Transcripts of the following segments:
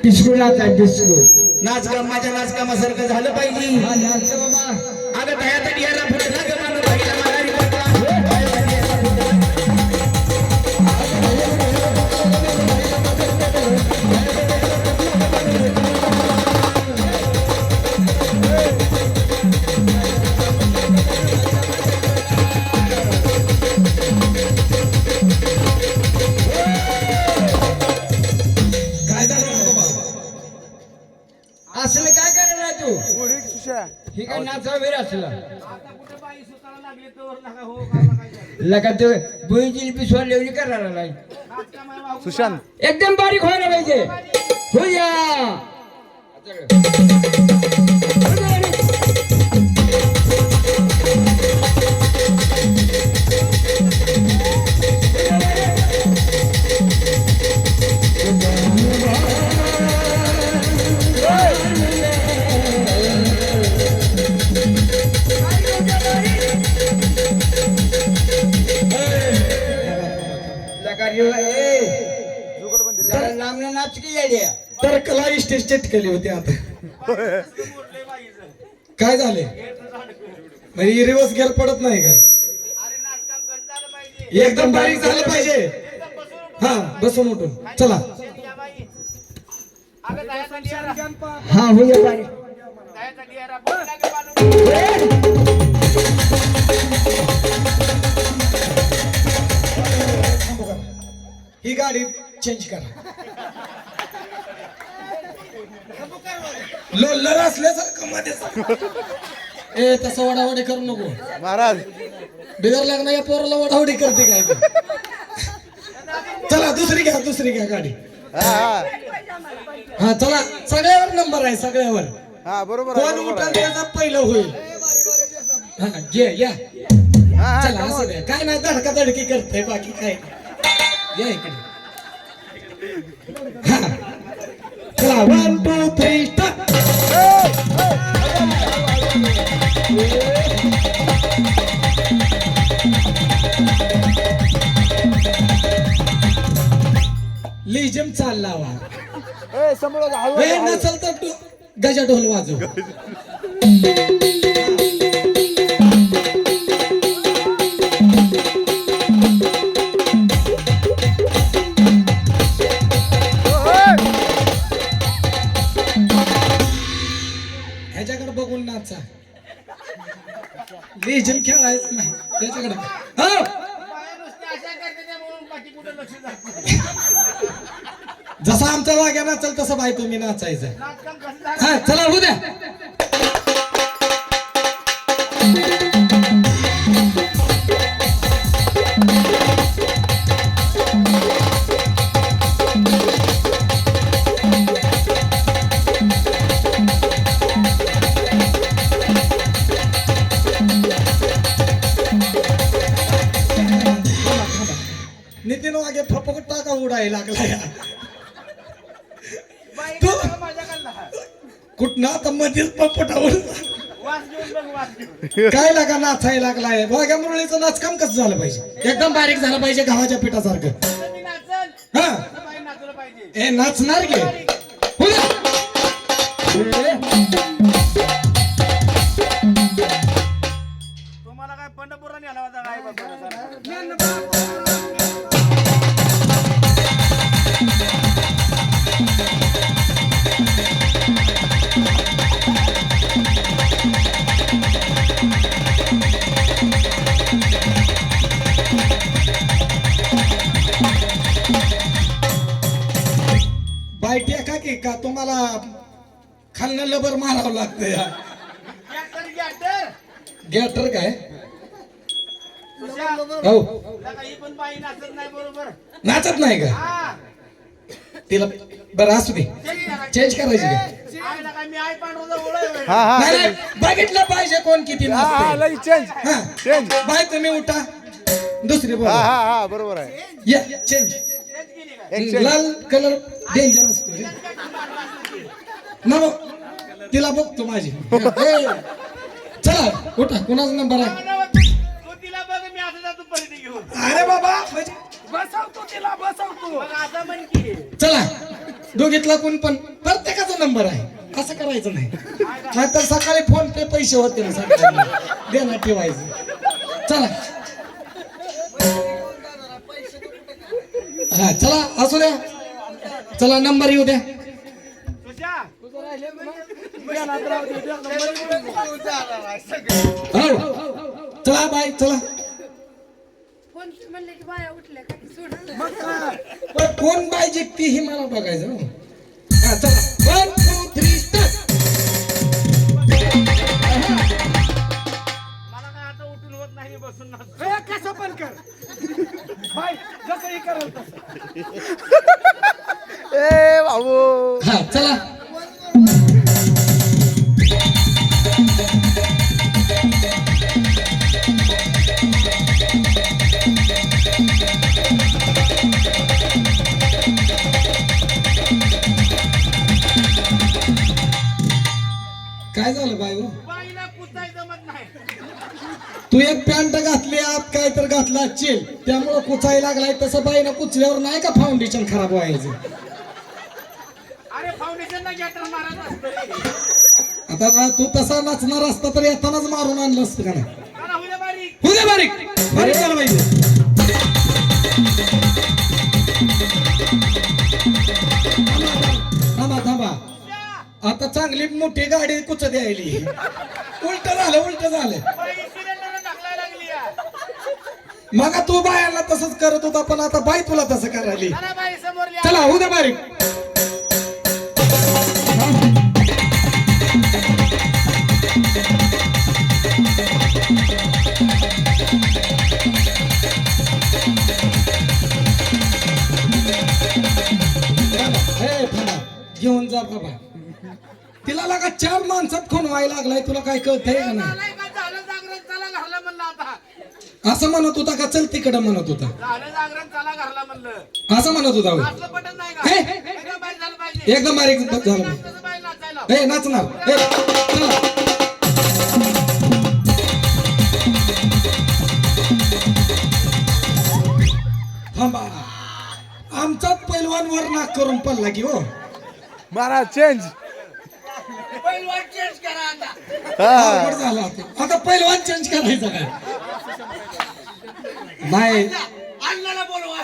Disco नाच आहे disco. नाचकाम माझ्या नाचकामासारखं झालं पाहिजे. हा नाच बाबा. अगं दह्याचा डियारा फुटला ग मानू राहिला माघारी पडला. असलं काय करणार आहे तू? ही काय नाचा वेळ असला लगा ते बुईची पिसवा लेवली करणार नाही. सुशांत एकदम बारीक व्हायला पाहिजे. होया नाच की येड्या. तर कला स्टेज चिटकली होती आता. काय झाले म्हणजे रिवर्स गेअर पडत नाही काय? एकदम बारीक झालं पाहिजे. हा बसून उठून चला. हा होया बारीक. ही गाडी चेंज करा. लोलर असल्यासारखं मध्ये ए तसं वडावडी करू नको महाराज. बिगर लग्न या पोराला वडावडी करते काय तू? चला दुसरी घ्या गाडी. हा हा चला सगळ्यावर नंबर आहे सगळ्यावर. हा बरोबर कोण आहे, बरोबर उठल आहे. त्याचा पहिलं होईल. हा घे या हा, चला come असू on. द्या. काय नाही धडका धडकी करते बाकी काय या इकडे. हा चला 1 2 3 स्टार्ट. लिजम चालला वा. ए, समोर हळू हे नसल तर गजा ढोल वाजव. ह्याच्याकडे बघून नाचा. लिजम खेळायचं नाही त्याच्याकडे. हो जसा आमचा वाग्या नाचल तसं बाई तुम्ही नाचायचं. हा चला होऊ द्या. नितीन वागे फपक टाका उडायला लागला. कुठं आता मध्येच पपटावर काय लागा नाचायला लागलाय. वाघ्या मुरळीचं नाचकाम कसं झालं पाहिजे? एकदम बारीक झालं पाहिजे गव्हाच्या पिठासारखं. हा ए नाचणार की हो ना? तुम्हाला काय पंढरपूरला नेला होता काय बायट्या का की का तुम्हाला खालनं लबर मारावं लागतं या गॅटर काय हो नाचत नाही का तिला बरं असू दे चेंज करायची का नाही बघितलं पाहिजे कोण किती नाचतंय. चेंज हा चेंज. बाय तुम्ही उठा दुसरी बोला. हा बरोबर आहे. या चेंज. लाल कलर डेंजर असतो रे. नको तिला बघतो माझी. चला उठा कोणाचा नंबर आहे? अरे बाबा म्हणजे बसवतो तिला बसवतो. चला दोघीतला कोण पण प्रत्येकाचा नंबर आहे असं करायचं नाही नाहीतर सकाळी फोन पे पैसे होते ना सकाळी देणार ठेवायचं चला हा चला असू द्या चला नंबर येऊ द्या हो चला बाय चला म्हणले की बाया उठल्या का सोडून पण कोण बाय जिंकती हे मला बघायचं ना. हा चला 1 2 3 स्टार्ट मला काय आता उठून होत नाही बसून ना कसं पण कर बाय जसंही करल ए बाबू हा चला काय झालं बाय हो? बाईला कुचाय जमत नाही तू एक पॅन्ट घातली आत काय तर घातला असशील त्यामुळे कुचाय लागलाय तसं बाईनं कुचल्यावर नाही का फाउंडेशन खराब व्हायचं अरे फाउंडेशनला गॅटर मारत असतो रे. आता का तू तसा नाचणार असता तर येतानाच मारून आणलं असतं का नाही मला होऊ दे बारीक होऊ दे बारीक बारीक झालं पाहिजे थांबा थांबा आता चांगली मोठी गाडी कुच द्यायली उलट झालं बाई सिलेंडर ढकलायला लागली आहे. मग तू बायाला तसंच करत होता पण आता बाई तुला तसं करायली चला बाई समोर लिहा. चला होऊ दे बारीक हे थांबा. घेऊन जा बाबा तिला लागा 4 माणसात कोण व्हायला लागलाय तुला काय कळतंय का नाही झालंय का झालं जागरण चला घरला म्हणलं आता असं म्हणत होता का चल तिकडं म्हणत होता झालं जागरण चला घरला म्हणलं असं म्हणत होता होय. असलं पटत नाही का हे? एकदम बाई झालं पाहिजे एकदम बारीक झालं नाचतं बाई नाचायला हे नाचणार हे, चला. थांबा आमचाच पैलवान वर नाक करून पडला की हो मारा चेंज पहिलवान चेंज करा आता अवघड झाला आता. आता पैलवान चेंज करायचा काय नाही अण्णाला बोलवा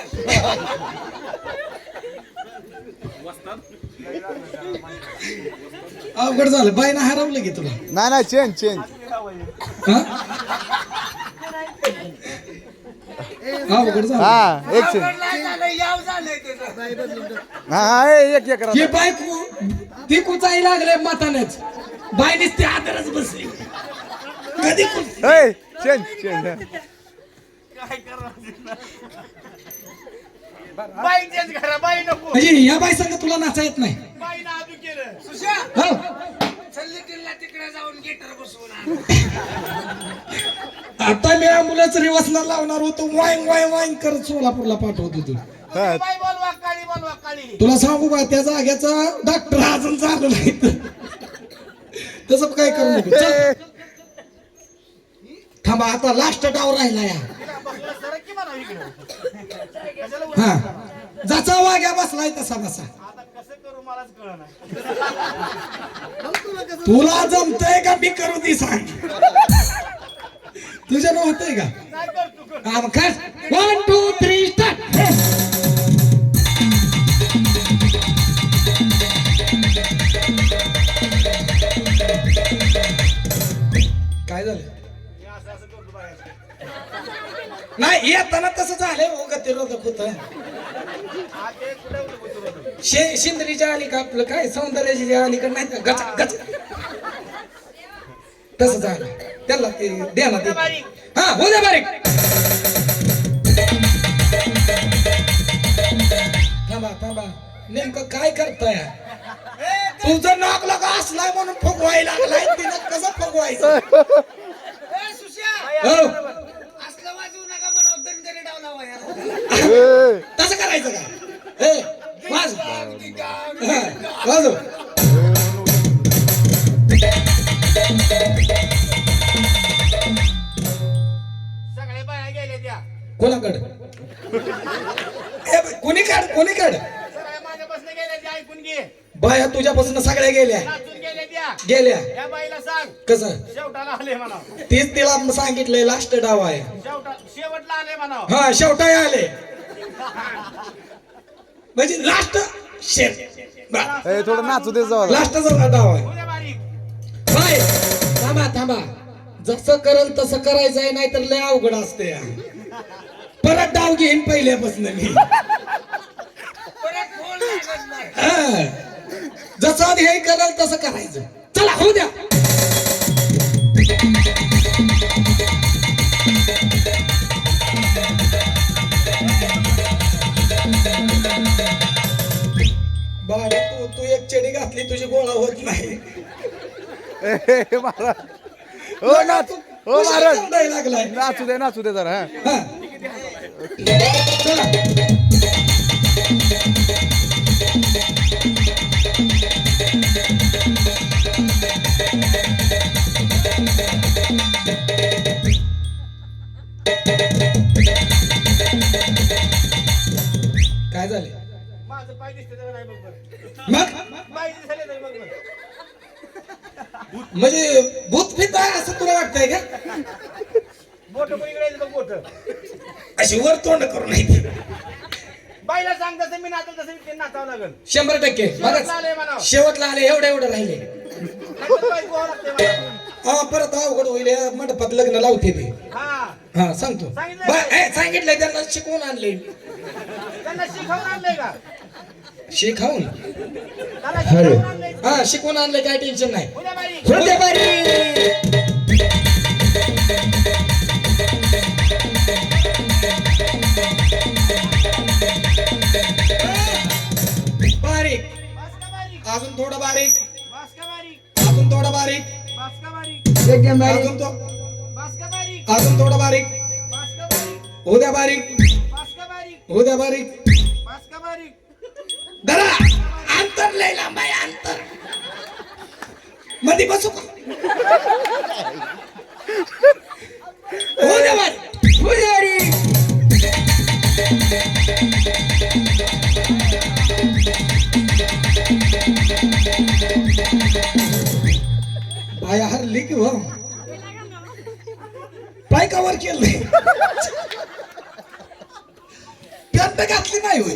अवघड झालं बाईनं हरवलं की तुला नाही नाही चेंज चेंज हा? अवघड झालं हा एक चेंज झालं याव झालंय त्याचं हा एक एक ही बाई ती कुचाई लागले मातानेच बाईनेच ती आदरच बसली कधी चेंज चेंज काय करा बाई चेंज करा बाई नको म्हणजे या बाई संग तुला नाचा येत नाही बाई ना आधी केलं सुशा हो? सल्लीला तिकडे जाऊन गिटार बसवून आण. आता मी ॲम्ब्युलन्स रिवर्सला लावणार होतो वाईंग वाईंग वाईंग करत सोलापूरला पाठवत होतो बाई बोलवा काळी तुला सांगू का त्या जाग्याचा डॉक्टर अजून झालं नाही तसं काय करू नको चल. थांबा आता लास्ट डाव राहिला या बसला सरक की म्हणा इकडे हा जाचा वाग्या बसलाय तसा बसा आता कसं करू मलाच कळना तुला जमतंय का मी करू ती सांग तुझ्या होतंय का काय करतो हा, मग काय 1 2 3 स्टार्ट काय झालं मी असं असं करतो बाहेर नाही येताना तसं झालंय हो गतिरोधक होत हा ते कुठे होतं शिंदरीच्या अलीकडे आपलं काय सौंदर्याच्या अलीकडे नाही का? गच गच तसं झालं त्याला ते द्या ना ते हा हो द्या बारीक थांबा थांबा नेमकं काय करताय तुझं नाक लगा असलाय म्हणून फुगवायला लागलाय तिनं कसं फुगवायचं ए, सुश्या हो असलं वाजवू नका म्हणाव दणदणी डाव लावा यार तसं करायचं का ए वाज हा, वाजव सगळे बाया गेले त्या कोणाकडे कोणी काढ सगळ्या माझ्या बसने गेल्या त्या ऐकून घे की बाया तुझ्यापासून सगळ्या गेल्या नाचून गेले त्या गेल्या त्या बाईला सांग कसं शेवटाला आले म्हणा तीच तिला सांगितलंय लास्ट डाव आहे शेवटला आले म्हणा हा शेवटाय आले म्हणजे लास्ट शेट थोडं नाचू दे जाऊ लास्टचा डाव आहे उद्या बारीक बाय थांबा थांबा जसं करल तसं करायचंय नाही तर लय अवघड असते परत डाव घेईन पहिल्यापासून मी परत फोन लागत नाही. हा. जसं हे करल तसं करायचं चला होऊ द्या बाळा तू एक चेडी घातली तुझी गोळा होत नाही महाराज हो नाच हो महाराज नाही लागलाय नाचू दे जरा हा हा. चला काय झाले माझं पाय दिसते तर नाही बघ बरं मग पाय दिसले तर बघ बरं म्हणजे भूत फित आहे असं तुला वाटतंय का बोट पण इकडे बघ बोट अशी वर तोंड करू नाही बाईला सांग तसं मी नाचल तसं ते नाचावं लागल 100% शेवटला आले म्हणा. शेवटला आले एवढे राहिले नाहीतर बाई गोवा लागते मला हा परत अवघड होईल या मंडपात लग्न लावते ते हा हा सांगतो सांगितलंय सांगितलंय त्यांना शिकवून आणले त्यांना शिकवून आणलंय का शिकावून त्याला शिकवून आणलंय हा शिकवून आणले काय टेन्शन नाही उद्या बारीक होते बारी बारीक बस का बारीक अजून थोडं बारीक बस का बारीक अजून थोडं बारीक बस का बारीक एकदम बारीक अजून तो बस का बारीक अजून थोडं बारीक बस का बारीक उद्या बारीक बस का बारीक उद्या बारीक बस का बारीक धरा अंतर लय लांब आहे अंतर मध्ये बसू का उद्या बारीक उद्या बारीक बाया हरली की हो पाय कवर केलंय पॅन्ट घातली नाही होय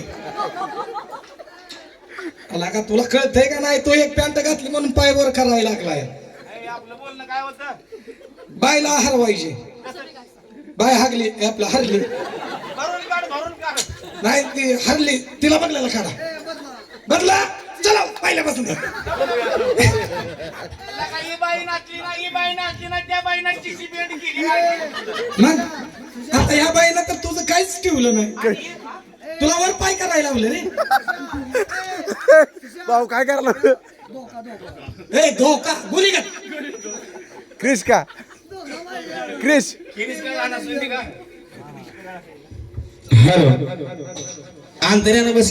आला का तुला कळतंय का नाही तो एक पॅन्ट घातली म्हणून पाय वर करायला लागलाय ए, आपलं बोलणं काय होतं बायला हरवायची बाय हागली आपला हरली भरून काढ नाही ती हरली तिला बदलायला काढा बदला चला पहिल्यापासून ही बाई नाचली ना ही बाई नाचली ना त्या बाईनं चिशी बेंड केली मग आता ह्या बाईला तर तुझं काहीच ठेवलं नाही तुला वर पाय करायला लावलं रे भाऊ काय करायला ए धोका गुली का क्रिश का क्रिश हॅलो अंतर्यानं बस